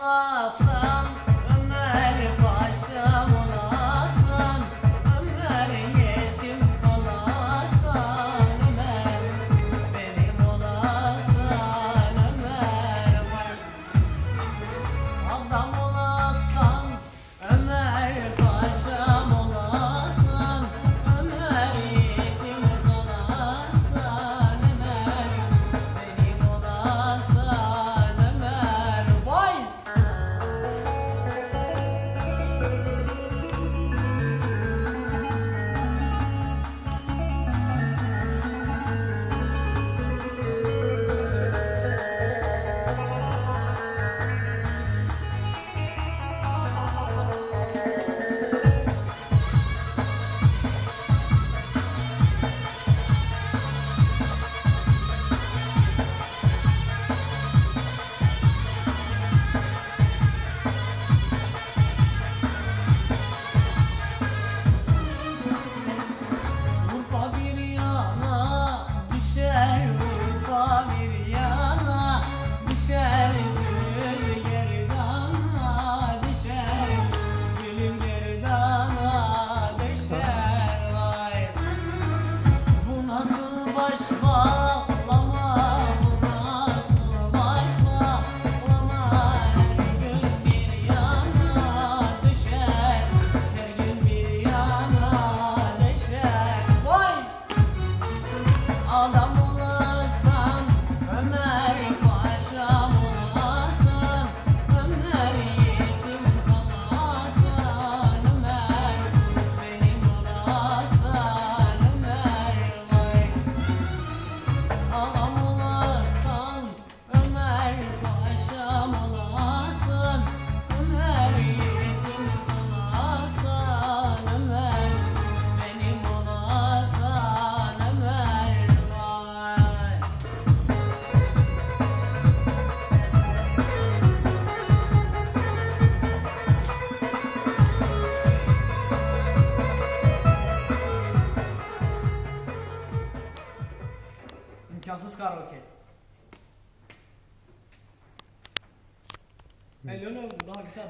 olasın, Ömer paşam olasın, Ömer yetim kalasın, Ömer benim olasın, Ömer var. Adam olasın, Ömer paşam olasın, Ömer yetim kalasın, Ömer benim olasın, Ömer vay. Urfa bir yana düşer, Urfa bir yana düşer, Zülüm gerdana düşer, Zülüm gerdana düşer vay. Bu nasıl baş bağlama, bu nasıl baş bağlama, her gün bir yana düşer, her gün bir yana düşer vay. Adam olasın, Ömer paşam olasın, Ömer yetim kalasın, Ömer benim olasın, Ömer vay. Adam olasın, Ömer paşam olasın, Ömer yetim kalasın, Ömer benim olasın, Ömer vay. İmkansız karaoke. Elyon oldu daha güzel.